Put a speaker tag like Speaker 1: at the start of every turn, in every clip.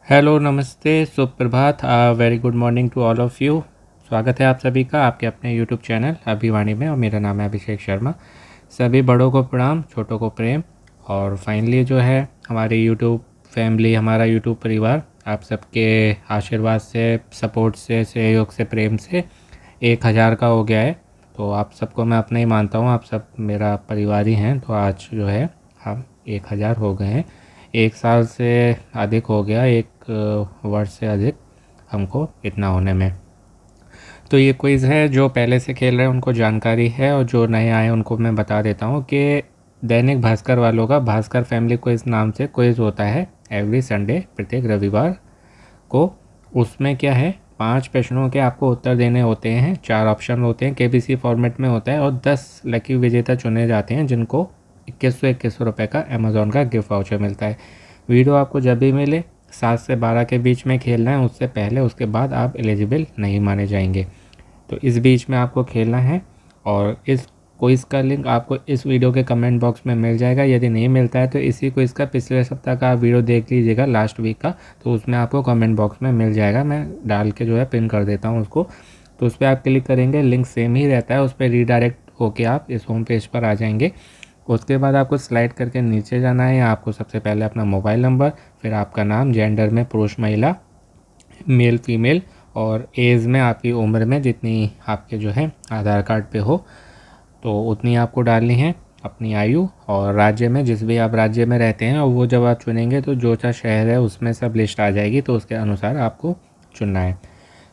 Speaker 1: Hello, नमस्ते, सुप्रभात, very good morning to all of you. स्वागत है आप सभी का आपके अपने यूट्यूब चैनल अभिवाणी में और मेरा नाम है अभिषेक शर्मा। सभी बड़ों को प्रणाम, छोटों को प्रेम। और फाइनली जो है हमारी यूट्यूब फैमिली, हमारा यूट्यूब परिवार आप सबके आशीर्वाद से, सपोर्ट से, सहयोग से, प्रेम से 1000 का हो गया है। तो आप सबको मैं अपना ही मानता हूँ, आप सब मेरा परिवार ही हैं। तो आज जो है हम 1000 हो गए हैं। 1 साल से अधिक हो गया, 1 वर्ष से अधिक हमको इतना होने में। तो ये क्विज़ है, जो पहले से खेल रहे हैं उनको जानकारी है और जो नए आए उनको मैं बता देता हूँ कि दैनिक भास्कर वालों का भास्कर फैमिली क्विज़ नाम से क्विज़ होता है एवरी संडे, प्रत्येक रविवार को। उसमें क्या है, 5 प्रश्नों के आपको उत्तर देने होते हैं, 4 ऑप्शन होते हैं, केबीसी फॉर्मेट में होता है और 10 लकी विजेता चुने जाते हैं जिनको 2121 रुपये का अमेज़ॉन का गिफ्ट वाउचर मिलता है। वीडियो आपको जब भी मिले 7 से 12 के बीच में खेलना है, उससे पहले उसके बाद आप एलिजिबल नहीं माने जाएंगे। तो इस बीच में आपको खेलना है और इस क्विज़ का लिंक आपको इस वीडियो के कमेंट बॉक्स में मिल जाएगा। यदि नहीं मिलता है तो इसी क्विज़ का पिछले सप्ताह का आप वीडियो देख लीजिएगा, लास्ट वीक का, तो उसमें आपको कमेंट बॉक्स में मिल जाएगा। मैं डाल के जो है पिन कर देता हूँ उसको। तो उस पर आप क्लिक करेंगे, लिंक सेम ही रहता है, उस पर रीडायरेक्ट होके आप इस होम पेज पर आ जाएंगे। उसके बाद आपको स्लाइड करके नीचे जाना है। आपको सबसे पहले अपना मोबाइल नंबर, फिर आपका नाम, जेंडर में पुरुष महिला, मेल फीमेल, और एज में आपकी उम्र में जितनी आपके जो है आधार कार्ड पे हो तो उतनी आपको डालनी है, अपनी आयु, और राज्य में जिस भी आप राज्य में रहते हैं, और वो जब आप चुनेंगे तो जो सा शहर है उसमें सब लिस्ट आ जाएगी, तो उसके अनुसार आपको चुनना है।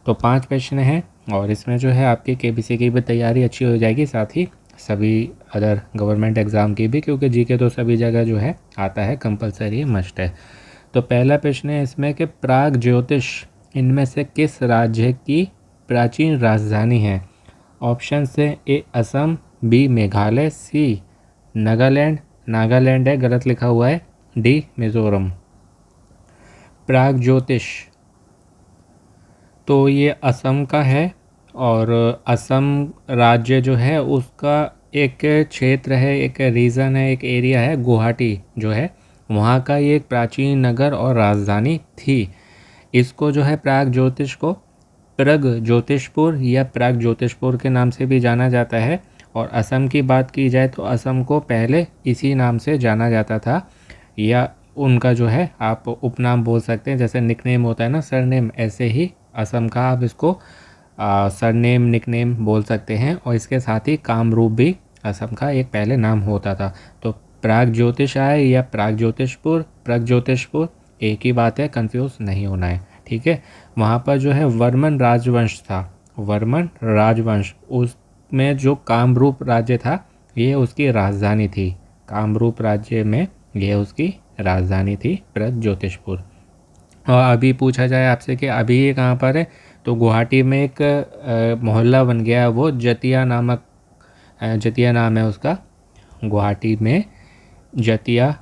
Speaker 1: तो 5 प्रश्न हैं और इसमें जो है आपकी केबीसी की भी तैयारी अच्छी हो जाएगी, साथ ही सभी अदर गवर्नमेंट एग्ज़ाम की भी, क्योंकि जीके तो सभी जगह जो है आता है, कंपलसरी है, मस्ट है। तो पहला प्रश्न है इसमें कि प्राग ज्योतिष इनमें से किस राज्य की प्राचीन राजधानी है? ऑप्शन है ए असम, बी मेघालय, सी नागालैंड, नागालैंड है, गलत लिखा हुआ है, डी मिज़ोरम। प्राग ज्योतिष तो ये असम का है और असम राज्य जो है उसका एक क्षेत्र है, एक रीजन है, एक एरिया है, गुवाहाटी जो है वहाँ का ये एक प्राचीन नगर और राजधानी थी। इसको जो है प्राग ज्योतिष को प्रग ज्योतिषपुर या प्राग ज्योतिषपुर के नाम से भी जाना जाता है। और असम की बात की जाए तो असम को पहले इसी नाम से जाना जाता था, या उनका जो है आप उपनाम बोल सकते हैं, जैसे निकनेम होता है ना, सरनेम, ऐसे ही असम का आप इसको सरनेम, निकनेम बोल सकते हैं। और इसके साथ ही कामरूप भी असम का एक पहले नाम होता था। तो प्राग ज्योतिष आए या प्राग ज्योतिषपुर, प्राग ज्योतिषपुर एक ही बात है, कंफ्यूज नहीं होना है, ठीक है। वहाँ पर जो है वर्मन राजवंश था, वर्मन राजवंश, उसमें जो कामरूप राज्य था ये उसकी राजधानी थी। कामरूप राज्य में ये उसकी राजधानी थी, प्राग ज्योतिषपुर। और अभी पूछा जाए आपसे कि अभी ये कहाँ पर है, तो गुवाहाटी में एक मोहल्ला बन गया है, वो जतिया नामक, जतिया नाम है उसका। गुवाहाटी में जतिया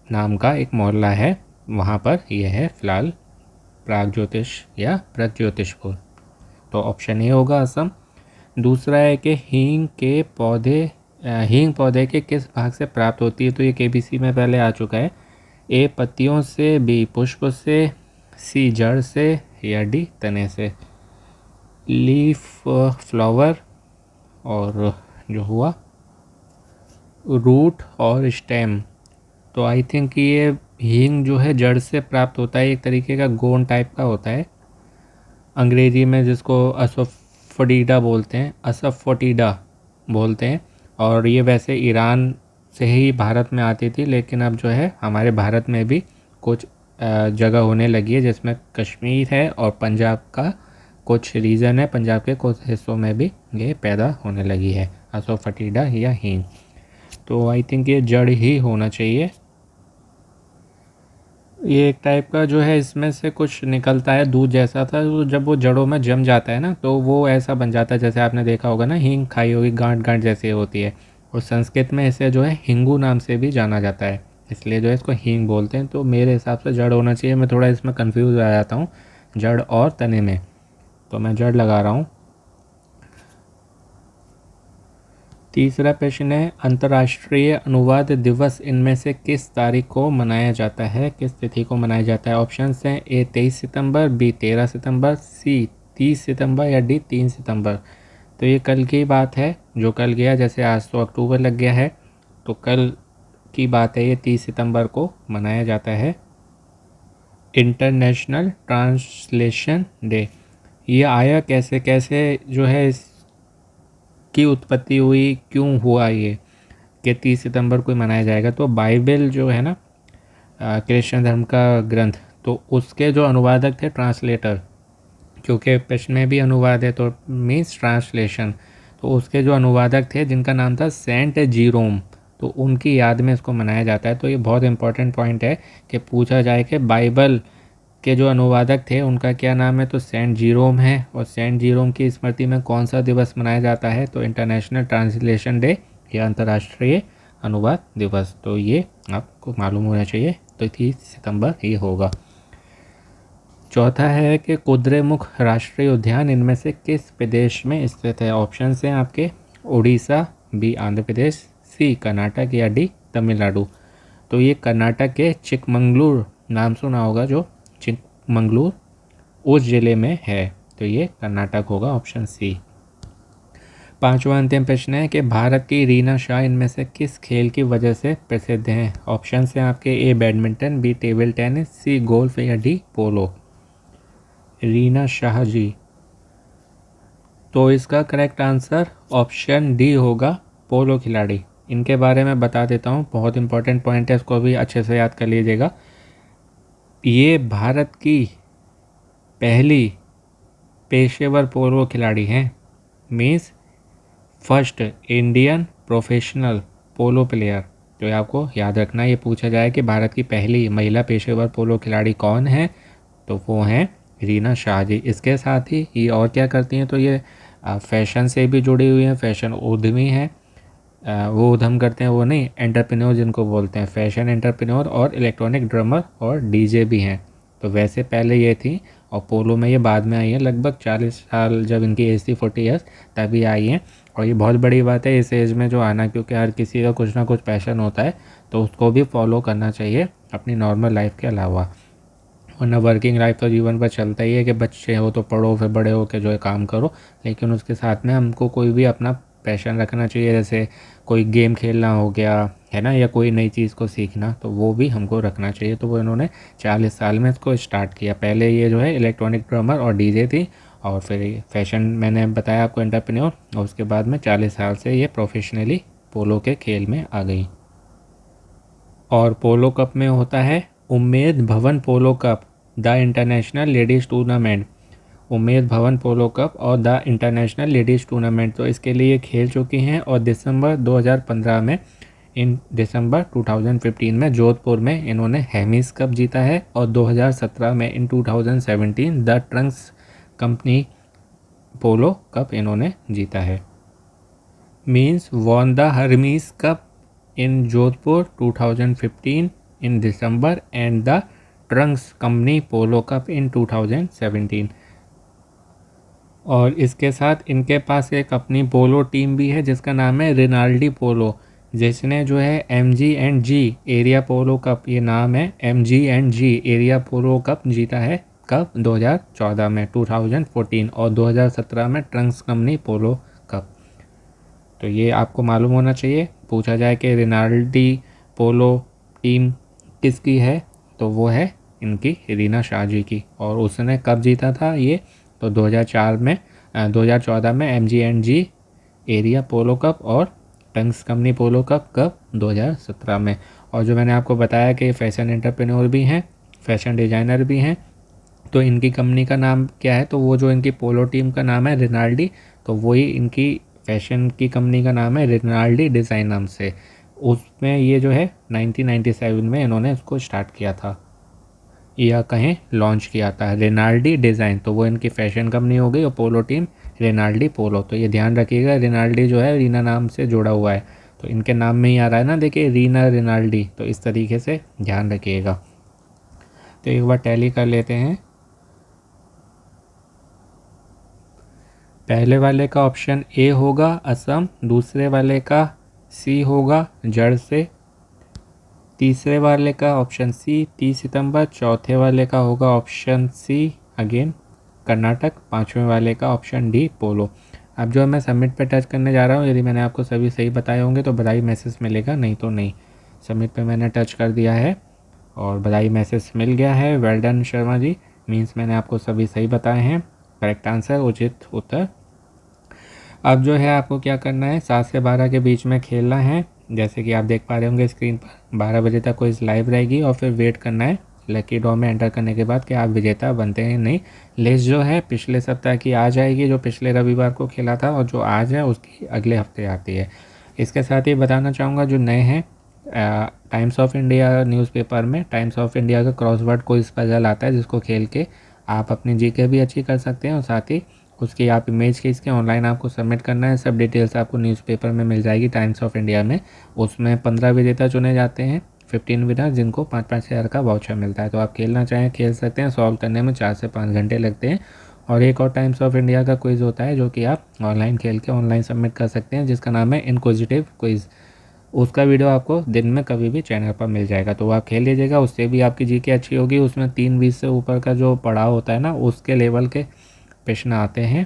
Speaker 1: नाम का एक मोहल्ला है, वहाँ पर यह है फ़िलहाल प्राग ज्योतिष या प्रज्योतिषपुर। तो ऑप्शन ए होगा असम। दूसरा है कि हींग पौधे के किस भाग से प्राप्त होती है? तो ये केबीसी में पहले आ चुका है। ए पत्तियों से, बी पुष्प से, सी जड़ से, या डी तने से। लीफ, फ्लावर, और जो हुआ रूट और स्टेम। तो आई थिंक ये हींग जो है जड़ से प्राप्त होता है, एक तरीके का गोंद टाइप का होता है, अंग्रेजी में जिसको असफोटीडा बोलते हैं, असफोटीडा बोलते हैं। और ये वैसे ईरान से ही भारत में आती थी, लेकिन अब जो है हमारे भारत में भी कुछ जगह होने लगी है, जिसमें कश्मीर है और पंजाब का कुछ रीजन है, पंजाब के कुछ हिस्सों में भी ये पैदा होने लगी है, असफोटीडा या हींग। तो आई थिंक ये जड़ ही होना चाहिए। ये एक टाइप का जो है इसमें से कुछ निकलता है, दूध जैसा था, तो जब वो जड़ों में जम जाता है ना तो वो ऐसा बन जाता है, जैसे आपने देखा होगा ना, हींग खाई होगी, गांठ गांठ जैसी होती है। और संस्कृत में इसे जो है हिंगू नाम से भी जाना जाता है, इसलिए जो है इसको हींग बोलते हैं। तो मेरे हिसाब से जड़ होना चाहिए। मैं थोड़ा इसमें कन्फ्यूज़ आ जाता हूँ जड़ और तने में, तो मैं जड़ लगा रहा हूँ। तीसरा प्रश्न है, अंतर्राष्ट्रीय अनुवाद दिवस इनमें से किस तारीख को मनाया जाता है, किस तिथि को मनाया जाता है। ऑप्शंस हैं ए 23 सितंबर, बी 13 सितंबर, सी 30 सितंबर या डी 3 सितंबर। तो ये कल की बात है, जो कल गया, जैसे आज तो अक्टूबर लग गया है, तो कल की बात है, ये 30 सितंबर को मनाया जाता है इंटरनेशनल ट्रांसलेशन डे। ये आया कैसे कैसे जो है इसकी उत्पत्ति हुई, क्यों हुआ ये कि 30 सितंबर को मनाया जाएगा। तो बाइबल जो है ना, क्रिश्चियन धर्म का ग्रंथ, तो उसके जो अनुवादक थे, ट्रांसलेटर, क्योंकि प्रश्न में भी अनुवाद है तो मीन्स ट्रांसलेशन, तो उसके जो अनुवादक थे जिनका नाम था सेंट जीरोम, तो उनकी याद में इसको मनाया जाता है। तो ये बहुत इंपॉर्टेंट पॉइंट है कि पूछा जाए कि बाइबल के जो अनुवादक थे उनका क्या नाम है, तो सेंट जीरोम है। और सेंट जीरोम की स्मृति में कौन सा दिवस मनाया जाता है, तो इंटरनेशनल ट्रांसलेशन डे या अंतर्राष्ट्रीय अनुवाद दिवस। तो ये आपको मालूम होना चाहिए, तो 30 सितंबर ये होगा। चौथा है कि कुद्रेमुख राष्ट्रीय उद्यान इनमें से किस प्रदेश में स्थित है। ऑप्शन हैं आपके उड़ीसा, बी आंध्र प्रदेश, सी कर्नाटक या डी तमिलनाडु। तो ये कर्नाटक के चिकमंगलूर, नाम सुना होगा जो, चिकमंगलूर उस ज़िले में है, तो ये कर्नाटक होगा, ऑप्शन सी। पांचवा अंतिम प्रश्न है कि भारत की रीना शाह इनमें से किस खेल की वजह से प्रसिद्ध हैं। ऑप्शन हैं आपके A badminton, B table tennis, C golf या डी पोलो। रीना शाह जी, तो इसका करेक्ट आंसर ऑप्शन डी होगा, पोलो खिलाड़ी। इनके बारे में बता देता हूँ, बहुत इंपॉर्टेंट पॉइंट है, इसको भी अच्छे से याद कर लीजिएगा। ये भारत की पहली पेशेवर पोलो खिलाड़ी हैं, मीन्स फर्स्ट इंडियन प्रोफेशनल पोलो प्लेयर। तो ये आपको याद रखना, ये पूछा जाए कि भारत की पहली महिला पेशेवर पोलो खिलाड़ी कौन है, तो वो हैं रीना शाह जी। इसके साथ ही ये और क्या करती हैं, तो ये फैशन से भी जुड़ी हुई हैं, फैशन उद्यमी हैं। वो उद्यम करते हैं, वो नहीं, एंटरप्रेन्योर जिनको बोलते हैं, फैशन एंटरप्रेन्योर, और इलेक्ट्रॉनिक ड्रमर और डीजे भी हैं। तो वैसे पहले ये थी, और पोलो में ये बाद में आई हैं, लगभग 40 साल जब इनकी एज थी, 40 ईयर्स, तभी आई हैं। और ये बहुत बड़ी बात है इस एज में जो आना, क्योंकि हर किसी का कुछ ना कुछ पैशन होता है, तो उसको भी फॉलो करना चाहिए अपनी नॉर्मल लाइफ के अलावा। वरना वर्किंग लाइफ तो जीवन पर चलता ही है कि बच्चे हो तो पढ़ो, फिर बड़े हो के जो है काम करो, लेकिन उसके साथ में हमको कोई भी अपना पैशन रखना चाहिए। जैसे कोई गेम खेलना हो गया है ना, या कोई नई चीज़ को सीखना, तो वो भी हमको रखना चाहिए। तो वो इन्होंने 40 साल में इसको स्टार्ट किया। पहले ये जो है इलेक्ट्रॉनिक ड्रमर और डीजे थी, और फिर फैशन मैंने बताया आपको, एंटरप्रेन्योर, और उसके बाद में 40 साल से ये प्रोफेशनली पोलो के खेल में आ गई। और पोलो कप में होता है Umaid Bhawan polo cup, the international ladies tournament. Umaid Bhawan polo cup और द इंटरनेशनल लेडीज़ टूर्नामेंट, तो इसके लिए खेल चुकी हैं। और दिसंबर 2015 में, इन दिसंबर 2015 में जोधपुर में इन्होंने हेमिस कप जीता है। और 2017 में, इन 2017 the Trunks company polo cup इन्होंने जीता है। Means won the Hermes cup in Jodhpur 2015 in December and the Trunks Company Polo Cup in 2017। और इसके साथ इनके पास एक अपनी पोलो टीम भी है जिसका नाम है रिनाल्डी पोलो, जिसने जो है MG&G एरिया पोलो कप, ये नाम है, MG&G एरिया पोलो कप जीता है। कब? 2014 में, 2014, और 2017 में ट्रंक्स कंपनी पोलो कप। तो ये आपको मालूम होना चाहिए। पूछा जाए कि रिनाल्डी पोलो टीम किसकी है, तो वो है इनकी रीना शाह जी की। और उसने कब जीता था ये, तो 2014 में MG&G एरिया पोलो कप और ट्रंक्स कंपनी पोलो कप कब? 2017 में। और जो मैंने आपको बताया कि फैशन एंटरप्रेन्योर भी हैं, फैशन डिज़ाइनर भी हैं, तो इनकी कंपनी का नाम क्या है, तो वो जो इनकी पोलो टीम का नाम है रिनाल्डी, तो वही इनकी फैशन की कंपनी का नाम है रिनाल्डी डिज़ाइन नाम से। उसमें ये जो है 1997 में इन्होंने इसको स्टार्ट किया था, या कहें लॉन्च किया था, रिनाल्डी डिज़ाइन। तो वो इनकी फैशन कंपनी हो गई, और पोलो टीम रिनाल्डी पोलो। तो ये ध्यान रखिएगा, रिनाल्डी जो है रीना नाम से जुड़ा हुआ है, तो इनके नाम में ही आ रहा है ना, देखिए रीना रिनाल्डी, तो इस तरीके से ध्यान रखिएगा। तो एक बार टैली कर लेते हैं। पहले वाले का ऑप्शन ए होगा असम, दूसरे वाले का सी होगा जड़ से, तीसरे वाले का ऑप्शन सी 30 सितंबर, चौथे वाले का होगा ऑप्शन सी अगेन कर्नाटक, पांचवें वाले का ऑप्शन डी पोलो। अब जो मैं सबमिट पे टच करने जा रहा हूँ, यदि मैंने आपको सभी सही बताए होंगे तो बधाई मैसेज मिलेगा, नहीं तो नहीं। सबमिट पे मैंने टच कर दिया है और बधाई मैसेज मिल गया है। Well done Sharma ji, means मैंने आपको सभी सही बताए हैं, करेक्ट आंसर, उचित उत्तर। अब जो है आपको क्या करना है, 7 से 12 के बीच में खेलना है। जैसे कि आप देख पा रहे होंगे स्क्रीन पर 12 बजे तक क्विज लाइव रहेगी और फिर वेट करना है लकी ड्रॉ में एंटर करने के बाद कि आप विजेता बनते हैं नहीं। लिस्ट जो है पिछले सप्ताह की आ जाएगी, जो पिछले रविवार को खेला था, और जो आज है उसकी अगले हफ्ते आती है। इसके साथ ही बताना चाहूँगा जो नए हैं, टाइम्स ऑफ इंडिया न्यूज़पेपर में टाइम्स ऑफ इंडिया का क्रॉसवर्ड क्विज पजल आता है, जिसको खेल के आप अपनी जीके भी अच्छी कर सकते हैं और साथ ही उसकी आप इमेज खींच के ऑनलाइन आपको सबमिट करना है। सब डिटेल्स आपको न्यूज़पेपर में मिल जाएगी टाइम्स ऑफ इंडिया में। उसमें 15 विजेता चुने जाते हैं, 15 विनर, जिनको 5-5 हज़ार का वाउचर मिलता है। तो आप खेलना चाहें खेल सकते हैं। सॉल्व करने में 4 से 5 घंटे लगते हैं। और एक और टाइम्स ऑफ इंडिया का क्विज़ होता है जो कि आप ऑनलाइन खेल के ऑनलाइन सबमिट कर सकते हैं, जिसका नाम है इनक्विजिटिव क्विज़। उसका वीडियो आपको दिन में कभी भी चैनल पर मिल जाएगा, तो आप खेल लीजिएगा। उससे भी आपकी जीके अच्छी होगी। उसमें 3-20 से ऊपर का जो पड़ाव होता है ना, उसके लेवल के प्रश्न आते हैं,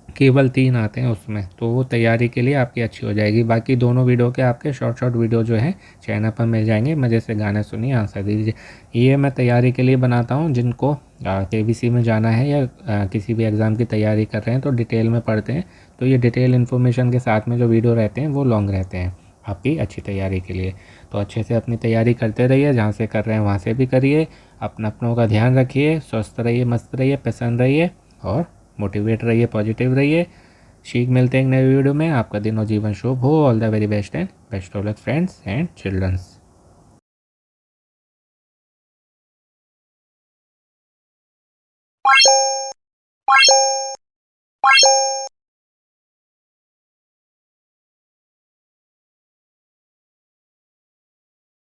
Speaker 1: केवल 3 आते हैं उसमें, तो वो तैयारी के लिए आपकी अच्छी हो जाएगी। बाकी दोनों वीडियो के आपके शॉर्ट शॉर्ट वीडियो जो है चैनल पर मिल जाएंगे। मज़े से गाने सुनिए, आंसर दीजिए। ये मैं तैयारी के लिए बनाता हूँ, जिनको केबीसी में जाना है या किसी भी एग्ज़ाम की तैयारी कर रहे हैं तो डिटेल में पढ़ते हैं, तो ये डिटेल इन्फॉर्मेशन के साथ में जो वीडियो रहते हैं वो लॉन्ग रहते हैं आपकी अच्छी तैयारी के लिए। तो अच्छे से अपनी तैयारी करते रहिए, जहाँ से कर रहे हैं वहाँ से भी करिए। अपनों का ध्यान रखिए, स्वस्थ रहिए, मस्त रहिए, प्रसन्न रहिए और मोटिवेट रहिए, पॉजिटिव रहिए। शीघ्र मिलते हैं एक नए वीडियो में। आपका दिन और जीवन शुभ हो। All the very best and best of luck friends and children's.